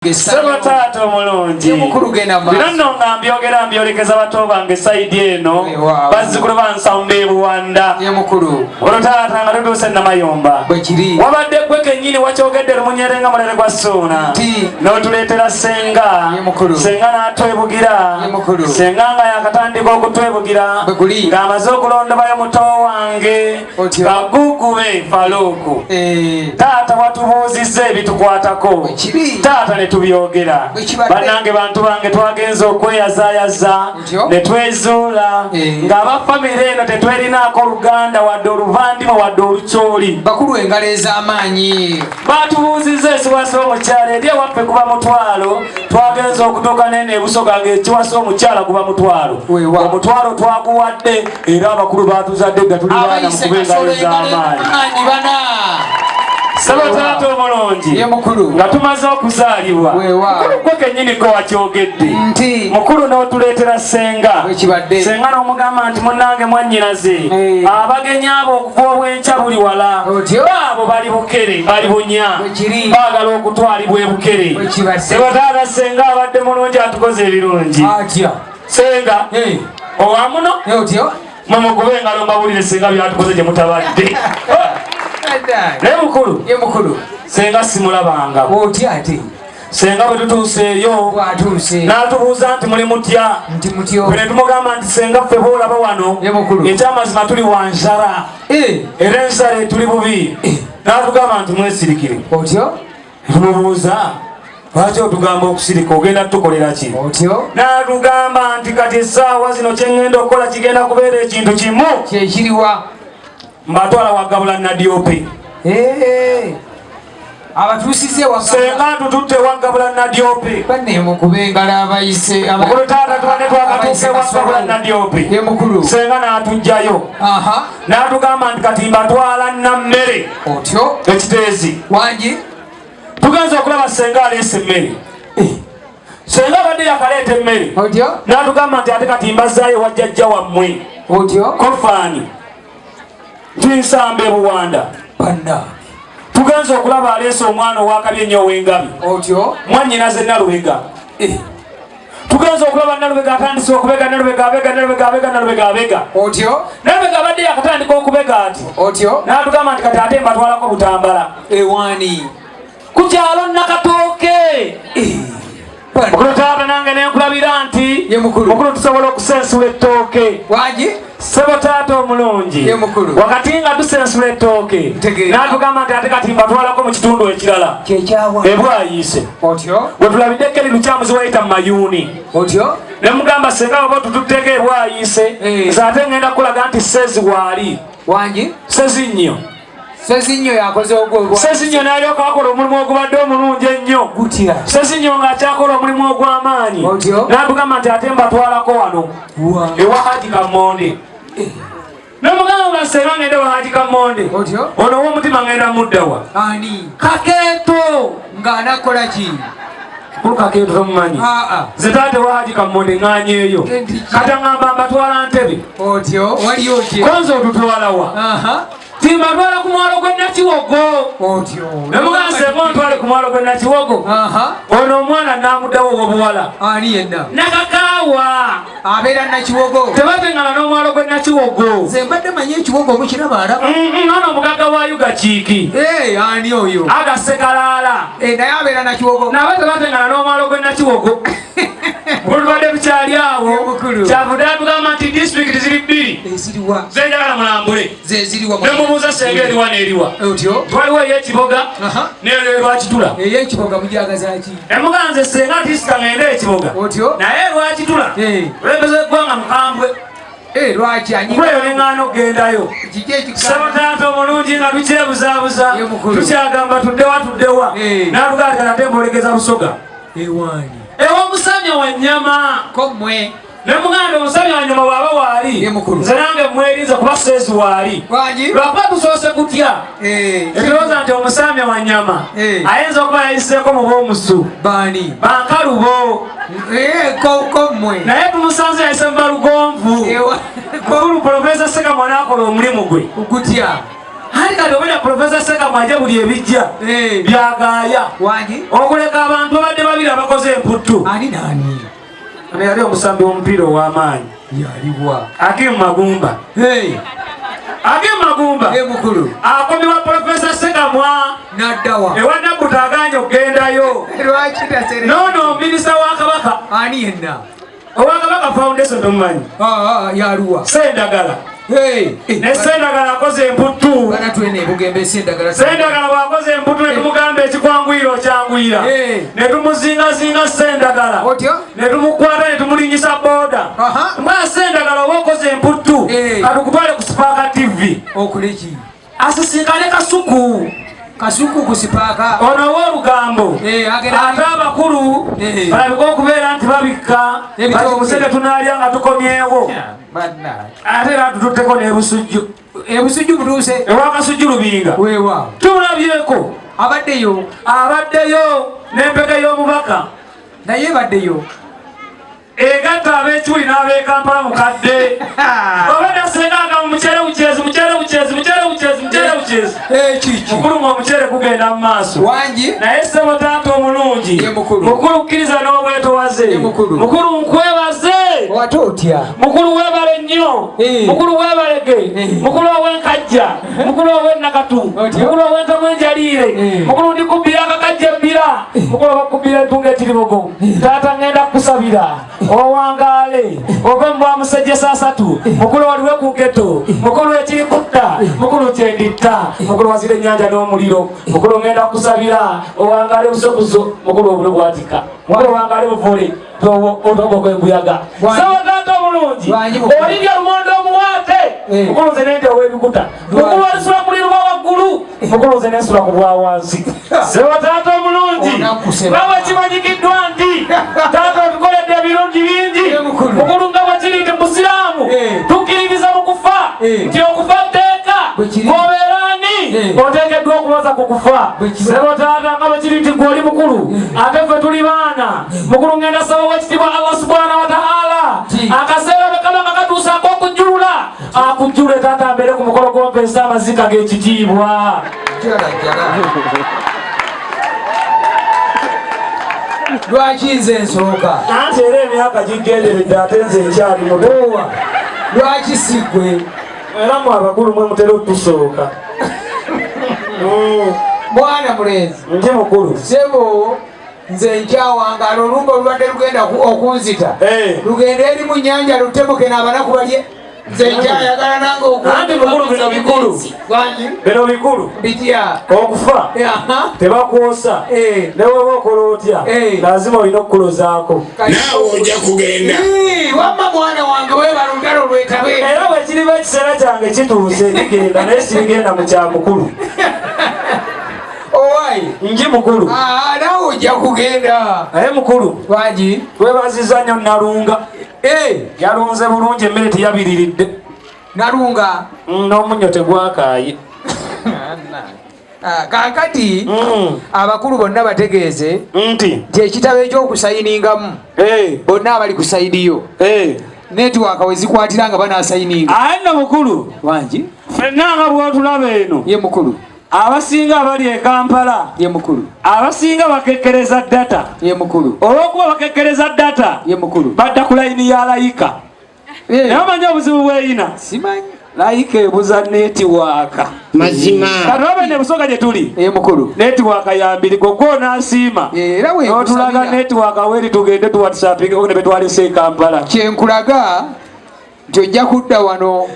Sebo tato mulungi bino nga mbyogera mbyolekeza bato bange saidi eno bazzukulu bansawumba ebuwanda olwo taata nga tutuuse namayomba wabadde gwe kennyini wakyogedde lumunyere nga mulere gwa suuna n'otuleetera senga n'atwebugira senga nga yakatandika okutwebugira ng'amaze okulondobayo muto wange Kagugube Faluku. Taata watubuuzizza ebitukwatako taata tubyogera bannange bantu bange twagenza okweyazayaza ne twezuula ng'abafamire eno tetwerinaako oluganda wadde oluvandima wadde olukyoli bakulu engalo ez'amaanyi batubuuzizza ekiwasa omukyala eri ewaffe kuba mutwalo twagenza okutuuka nene ebusoga ng'ekiwasa omukyala kuba mutwalo omutwalo twaguwadde era abakulu batuzadde nga tuli baana mu kuba engalo ez'amaanyi Sebo taata omulungi nga tumaze okuzaalibwa gwe kennyini ko wakyogedde mukulu n'otuleetera senga n'omugamba nti munnange mwannyinaze abagenyi abo okuva obwenkya buli wala baabo bali bukere bali bunya baagala okutwalibwa ebukere Sebo taata senga abadde mulungi atukoze ebirungi senga owamuno mumugube engalo mbawulire senga byatukoze gye mutabadde naye mukulu senga simulabanga senga bwe tutuuseeyo n'atubuuza nti muli mutya bwe ne tumugamba nti senga ffe boolaba wano ekyamazima tuli wanjala era ensala etuli bubi n'atugamba nti mwesirikire tumubuuza lwaki otugamba okusirika ogenda tukolera ki n'atugamba nti kati essaawa zino kyeŋŋenda okukola kigenda kubeera ekintu kimu kyekiriwa mbatwala wagabula Nadiope abatuusize senga tututte wagabula Nadiope banemukubengala abayise mukulu taata tubadde twakatuuse wagabula Nadiope senga n'atugjayo n'atugamba nti kati mbatwala nammere ekiteezi wangi tugenza okulaba senga aleese emmere senga abadde yakaleeta emmere n'atugamba nti ate kati mbazaayo wajjajja wammwe kofaani twinsamba ebuwanda tugenza okulaba aleese omwana owakabi ennyo ow'engabi mwannyinaze Nalubega tugenza okulaba Nalubega atandise okubega Nalubega abadde yakatandika okubega ati n'atugamba nti kati ate mbatwalako butambala ewani ku kyalo Nakatooke mukulu taata nange nenkulabira nti mukulu tusobola okusensula ettooke Sebo taata omulungi wakati nga tusensula ettooke n'atugamba nti ate kati mbatwalako mu kitundu ekirala ebwayiise wetulabidde Keri Lukyamuzi wayita mu Mayuuni ne mugamba senga oba tututteeko ebwayiise nze ate ngenda kukulaga nti sezi waali sezinnyo Sezinyo yakoze ogwo Sezinyo n'alyoka akola omulimu ogubadde omulungi ennyo Sezinyo ng'akyakola omulimu ogw'amaanyi n'atugamba nti ate mbatwalako wano ewa Haji Kamonde n'omugamba senga ngende wa Haji Kamonde ono ow'omutima ngenda muddawa Kakeeto ng'anakola ki Kakeeto tomumanyi ze taate wa Haji Kamonde ŋŋanyeeyo kati aŋŋamba mbatwala Ntebe konze otutwalawa timbatwala ku mwalo gwe Nakiwogo nemugamba senga ontwale ku mwalo gwe Nakiwogo ono omwana n'amuddawo obuwala Nakakaawa abeera Nakiwogo tebateŋŋana n'omwalo gwe Nakiwogo nze mbadde manyi ekiwogo mukiraba alaba ono omugaga wa Yugakiiki ani oyo Agasekalaala naye abeera Nakiwogo nabe tebateŋŋana n'omwalo gwe Nakiwogo bulubadde bukyali awo kyavudde atugamba nti disitulikiti ziri bbiri zenjagala mulambule nemubuuza senga eriwa n'eriwa twaliwo ey'Ekiboga n'eyo eRwakitula emuganze senga tisita ngende Ekiboga naye eRwakitula olembeze eggwanga mukambwe kweyo neŋŋaana okgendayo Sebo taata omulungi nga tukyebuzaabuza tukyagamba tuddewa n'atugaa ti ate mbolegeza Busoga ew'omusamya wa nnyama nemuganda omusamya wa nnyama bw'aba waali nze nange mwerinza kuba sezi waali lwakuba tusoose kutya ekirowooza nti omusamya wa nnyama ayinza okuba yayiseeko mu b'omusu bankalubo naye tumusanze yayise mu balugonvu Profesa Ssekamwa n'akola omulimu gwe Hari kati obulya Professor Sekamwa ajja buli ebijja byagaaya okuleka abantu abadde babiri abakoze emputtu. Ani nani? Ano yali omusambi w'omupiira ow'amaanyi. Yaliwa. Akim Magumba. Akim Magumba. Mukulu. Akomibwa Professor Sekamwa. N'addawa. Ewa Nabbuta aganye okugendayo. Lwaki tasere? Nono minisita wa Kabaka. Ani yenna? Owa Kabaka Foundation tomumanyi. Yaluwa. Sendagala. Ne Sendagala akoze emputtu. Bana twene bugembe Sendagala. Sendagala bw'akoze emputtu ne tumugamba ekikwanguyiro kyanguyira. Ne tumuzingazinga Sendagala. Otyo? Ne tumukwata ne tumulinyisa booda. Mwa Sendagala oba okoze emputtu. Atukutwale ku Spark TV. Okuleki. Asisinkane Kasuku. Kasuku ku Spark. Ono w'olugambo. Ate abakulu balabika okubeera nti babikka. Kati musege tunaalya nga tukomyewo. Ate era tututteko n'ebusujju. Ebusujju butuuse. Ewa Kasujju Lubinga. Weewa. Tulabyeko. Abaddeyo. Abaddeyo n'empeka y'omubaka. Naye baddeyo. Egatta ab'ekiwuli n'ab'e Kampala mukadde. Obadde asenganga mu muceere buceezi. Kiki. Mukulu ng'omuceere gugenda mu maaso. Wangi. Naye ssebo taata omulungi. Mukulu kkiriza n'obwetowaze. Mukulu nkwebaze. Wate otya. Mukulu weebale nnyo. Mukulu weebalege. Mukulu ow'enkajja. Mukulu ow'ennakatu. Mukulu ow'entamu enjaliire. Mukulu ndikubbira akakajja ebbira. Mukulu obakubbira entunga etiribogo. Taata ngenda kukusabira owangaale ove mu bwamusejja saasatu. Mukulu waliwe ku nketo. Mukulu ekirikutta. Mukulu kyenditta. Mukulu wazira ennyanja n'omuliro. Mukulu ngenda kukusabira owangaale busokuzo. Mukulu obulo bwatika. Mukulu owangaale buvule otoboka embuyaga. Sawa taata omulungi olirya lumonde omuwaate. Mukulu nze nende ow'ebikuta. Mukulu alisula ku lirwa waggulu. Mukulu nze nensula ku bwa wansi. Sawa taata omulungi nga kimanyikiddwa nti taata otukoledde ebirungi bingi. Mukulu nga bwe kiri nti musiraamu tukkiririza mu kufa nti okufa tteeka obeerani oteekeddwa okubaza ku kufa. Sebo taata nga bwe kiri nti gw'oli mukulu ate ffe tuli baana. Mukulu ngenda saba wekitiibwa Allah subhanahu wa ta'ala akaseera bwe kaba nga katuusaako okujjulula akujjule taata mbeere ku mukolo gw'ompeesa amazika g'ekitiibwa. Lwaki nze nsooka? Anti era emyaka gigenderedde ate nze nkyali mutowa. Lwaki siggwe? Era mu abakulu mwe mutera otusooka. Mwana mulenzi. Nje mukulu. Sebo nze nkyawangaala olumba olubadde lugenda okunzita. Lugenda eri mu nnyanja lutemuke n'abanaku balye. Nze nkyayagala nange anti mukulu bino bikulu. Bino bikulu. Bitya. Okufa. Tebakwosa. Ne bw'oba okola otya. Lazima olina okukulozaako. Naawe ojja kugenda. Wamma mwana wange weebala olugalo lwetabe. Era bwe kiriba ekiseera kyange kituuse ndigenda naye sirigenda mu kya mukulu. Owaayi. Nji mukulu. Naawe ojja kugenda. Naye mukulu. Lwaki? Twebazizza nnyo Nalunga. Yalunze bulungi emmere teyabiriridde. Nalunga. N'omunnyo tegwakaaye. Kaakati abakulu bonna bategeeze nti ekitabo ekyokusayiningamu bonna abali ku sayidiyo netiwaaka we zikwatira nga banaasayininga. Aye nno mukulu wangi ffenna nga bw'otulaba eno ye mukulu abasinga abali e Kampala ye mukulu abasinga bakekkereza data ye mukulu olw'okuba bakekkereza data ye mukulu badda ku layini ya layika. Naye omanyi obuzibu bw'eyina? Simanyi. Layika ebuza netiwaaka. Mazima. Kati oba ne Busoga gye tuli ye mukulu netiwaaka yambiri gogwo n'asiima era we n'otulaga netiwaaka weri tugende tuwatisappingako ne betwalese e Kampala. Kyenkulaga nti ojja kudda wano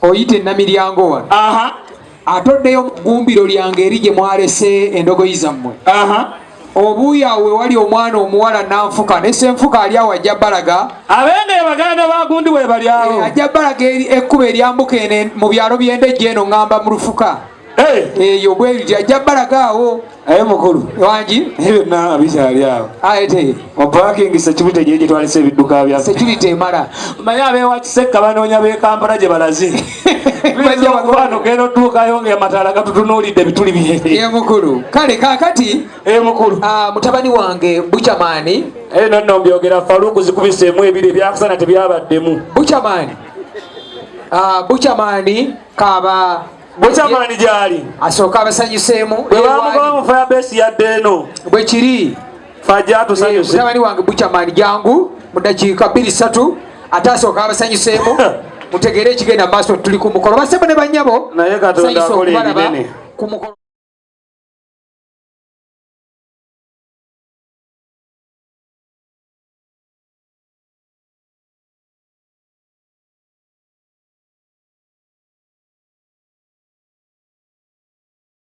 oyite Namiryango wano atoddeyo mu ggumbiro lyange eri gye mwalese endogoyi zammwe. Obuuyawe wali omwana omuwala nanfuka ne senfuka ali awo ajja balaga abenge baganda bagundi we bali awo ajja balaga ekkuba eryambuka mu byalo by'endejje eno ngamba mu lufuka eyo bweri ajja balaga awo. Aye mukulu wangi ebyo nanga bikyali awo ayete opakingi security gye gyetwalisa ebidduka bya security emala manyi abeewa Kisekka banoonya b'e Kampala gye balaze bajja bakubano genda otuukayo ng'amataala gatutunuulidde bituli byere. ye mukulu kale kaakati mukulu mutabani wange Buchamaani nonno mbyogera Faruku zikubiseemu ebiri ebyakusana tebyabaddemu. Buchamaani Buchamaani kaaba bukyamani gyali asooka abasanyuseemu bwe bamugoba mu firebase yadde eno bwe kiri fajja tusanyuse mutabani wange bukyamani jangu mu dakiika 2-3 ate asooka abasanyuseemu mutegeere ekigenda maaso tuli ku mukolo basebo ne bannyabo naye katonda akola ebinene ku mukolo